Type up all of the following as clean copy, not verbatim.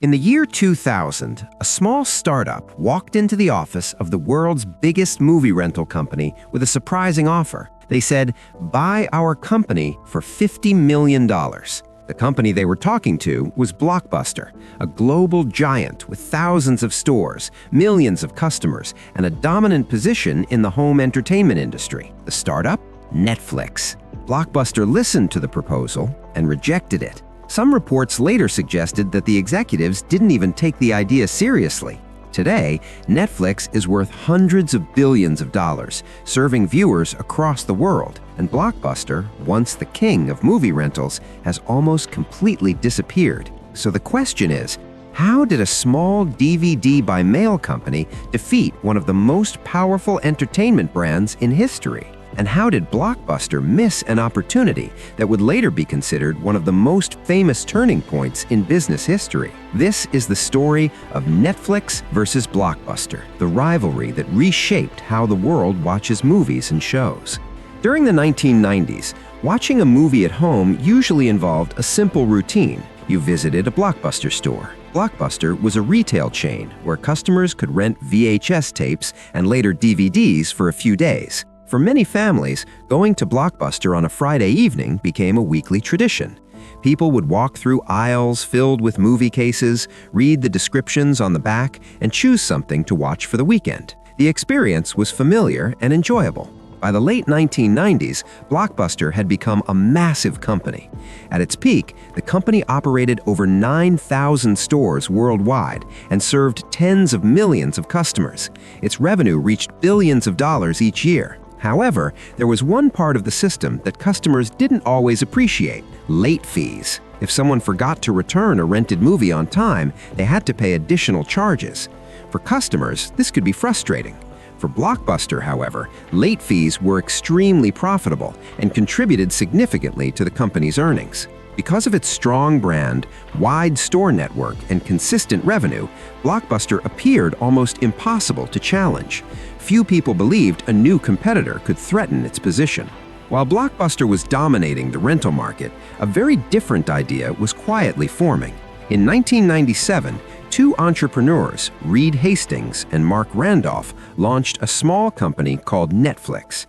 In the year 2000, a small startup walked into the office of the world's biggest movie rental company with a surprising offer. They said, "Buy our company for $50 million." The company they were talking to was Blockbuster, a global giant with thousands of stores, millions of customers, and a dominant position in the home entertainment industry. The startup? Netflix. Blockbuster listened to the proposal and rejected it. Some reports later suggested that the executives didn't even take the idea seriously. Today, Netflix is worth hundreds of billions of dollars, serving viewers across the world, and Blockbuster, once the king of movie rentals, has almost completely disappeared. So the question is, how did a small DVD by mail company defeat one of the most powerful entertainment brands in history? And how did Blockbuster miss an opportunity that would later be considered one of the most famous turning points in business history? This is the story of Netflix versus Blockbuster, the rivalry that reshaped how the world watches movies and shows. During the 1990s, watching a movie at home usually involved a simple routine. You visited a Blockbuster store. Blockbuster was a retail chain where customers could rent VHS tapes and later DVDs for a few days. For many families, going to Blockbuster on a Friday evening became a weekly tradition. People would walk through aisles filled with movie cases, read the descriptions on the back, and choose something to watch for the weekend. The experience was familiar and enjoyable. By the late 1990s, Blockbuster had become a massive company. At its peak, the company operated over 9,000 stores worldwide and served tens of millions of customers. Its revenue reached billions of dollars each year. However, there was one part of the system that customers didn't always appreciate: late fees. If someone forgot to return a rented movie on time, they had to pay additional charges. For customers, this could be frustrating. For Blockbuster, however, late fees were extremely profitable and contributed significantly to the company's earnings. Because of its strong brand, wide store network, and consistent revenue, Blockbuster appeared almost impossible to challenge. Few people believed a new competitor could threaten its position. While Blockbuster was dominating the rental market, a very different idea was quietly forming. In 1997, two entrepreneurs, Reed Hastings and Mark Randolph, launched a small company called Netflix.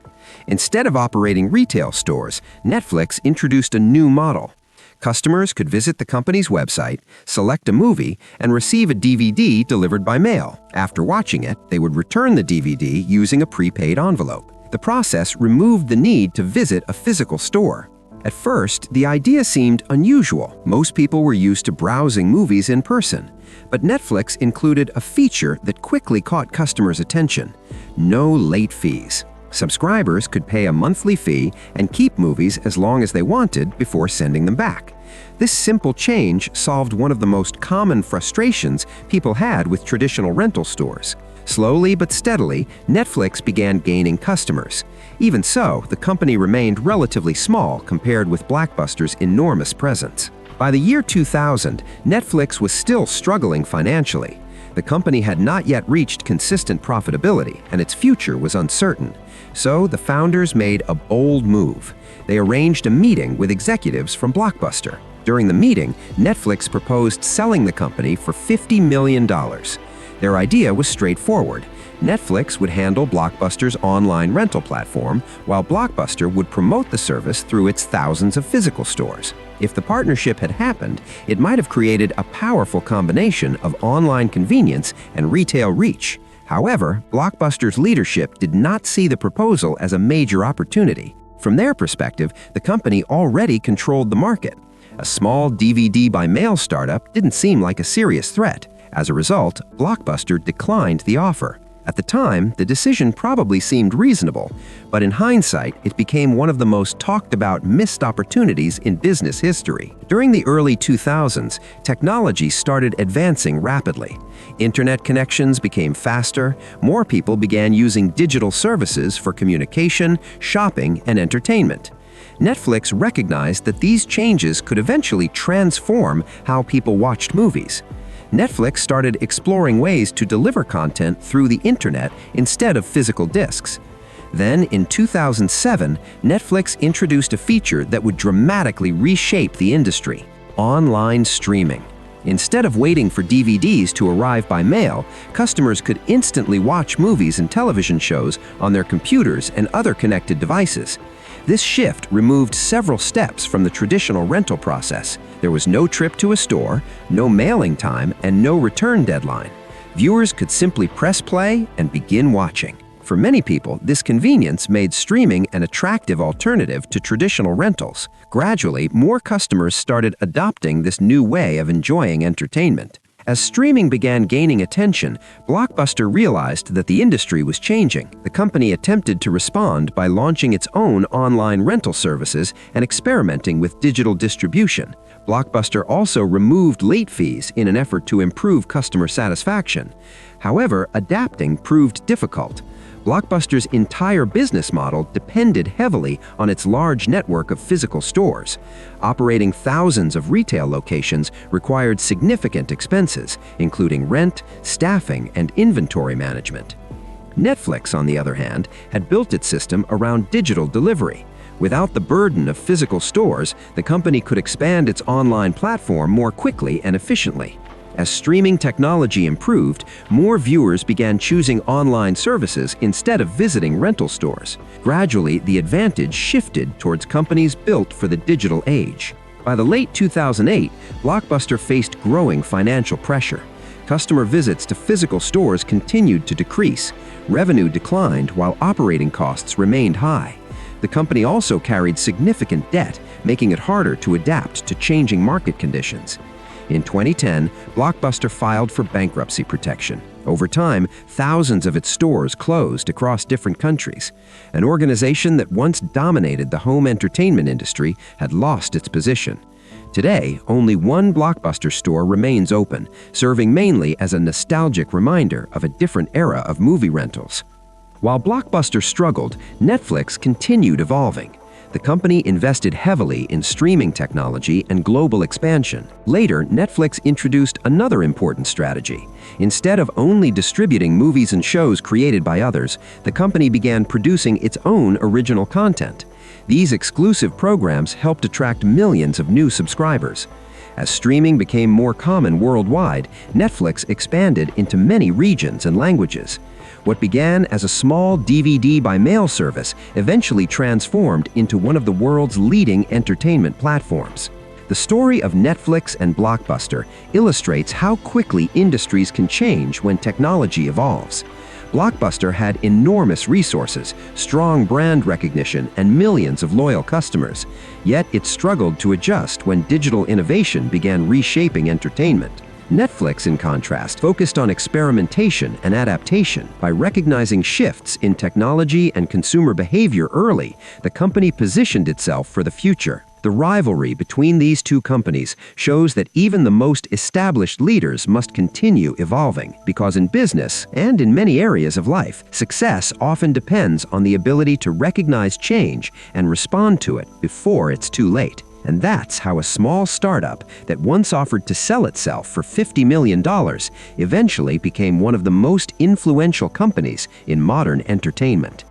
Instead of operating retail stores, Netflix introduced a new model. Customers could visit the company's website, select a movie, and receive a DVD delivered by mail. After watching it, they would return the DVD using a prepaid envelope. The process removed the need to visit a physical store. At first, the idea seemed unusual. Most people were used to browsing movies in person. But Netflix included a feature that quickly caught customers' attention: no late fees. Subscribers could pay a monthly fee and keep movies as long as they wanted before sending them back. This simple change solved one of the most common frustrations people had with traditional rental stores. Slowly but steadily, Netflix began gaining customers. Even so, the company remained relatively small compared with Blockbuster's enormous presence. By the year 2000, Netflix was still struggling financially. The company had not yet reached consistent profitability, and its future was uncertain. So the founders made a bold move. They arranged a meeting with executives from Blockbuster. During the meeting, Netflix proposed selling the company for $50 million. Their idea was straightforward. Netflix would handle Blockbuster's online rental platform, while Blockbuster would promote the service through its thousands of physical stores. If the partnership had happened, it might have created a powerful combination of online convenience and retail reach. However, Blockbuster's leadership did not see the proposal as a major opportunity. From their perspective, the company already controlled the market. A small DVD by mail startup didn't seem like a serious threat. As a result, Blockbuster declined the offer. At the time, the decision probably seemed reasonable, but in hindsight, it became one of the most talked about missed opportunities in business history. During the early 2000s, technology started advancing rapidly. Internet connections became faster, more people began using digital services for communication, shopping, and entertainment. Netflix recognized that these changes could eventually transform how people watched movies. Netflix started exploring ways to deliver content through the internet instead of physical discs. Then, in 2007, Netflix introduced a feature that would dramatically reshape the industry: online streaming. Instead of waiting for DVDs to arrive by mail, customers could instantly watch movies and television shows on their computers and other connected devices. This shift removed several steps from the traditional rental process. There was no trip to a store, no mailing time, and no return deadline. Viewers could simply press play and begin watching. For many people, this convenience made streaming an attractive alternative to traditional rentals. Gradually, more customers started adopting this new way of enjoying entertainment. As streaming began gaining attention, Blockbuster realized that the industry was changing. The company attempted to respond by launching its own online rental services and experimenting with digital distribution. Blockbuster also removed late fees in an effort to improve customer satisfaction. However, adapting proved difficult. Blockbuster's entire business model depended heavily on its large network of physical stores. Operating thousands of retail locations required significant expenses, including rent, staffing, and inventory management. Netflix, on the other hand, had built its system around digital delivery. Without the burden of physical stores, the company could expand its online platform more quickly and efficiently. As streaming technology improved, more viewers began choosing online services instead of visiting rental stores. Gradually, the advantage shifted towards companies built for the digital age. By the late 2008, Blockbuster faced growing financial pressure. Customer visits to physical stores continued to decrease. Revenue declined while operating costs remained high. The company also carried significant debt, making it harder to adapt to changing market conditions. In 2010, Blockbuster filed for bankruptcy protection. Over time, thousands of its stores closed across different countries. An organization that once dominated the home entertainment industry had lost its position. Today, only one Blockbuster store remains open, serving mainly as a nostalgic reminder of a different era of movie rentals. While Blockbuster struggled, Netflix continued evolving. The company invested heavily in streaming technology and global expansion. Later, Netflix introduced another important strategy. Instead of only distributing movies and shows created by others, the company began producing its own original content. These exclusive programs helped attract millions of new subscribers. As streaming became more common worldwide, Netflix expanded into many regions and languages. What began as a small DVD by mail service eventually transformed into one of the world's leading entertainment platforms. The story of Netflix and Blockbuster illustrates how quickly industries can change when technology evolves. Blockbuster had enormous resources, strong brand recognition, and millions of loyal customers. Yet it struggled to adjust when digital innovation began reshaping entertainment. Netflix, in contrast, focused on experimentation and adaptation. By recognizing shifts in technology and consumer behavior early, the company positioned itself for the future. The rivalry between these two companies shows that even the most established leaders must continue evolving, because in business, and in many areas of life, success often depends on the ability to recognize change and respond to it before it's too late. And that's how a small startup that once offered to sell itself for $50 million eventually became one of the most influential companies in modern entertainment.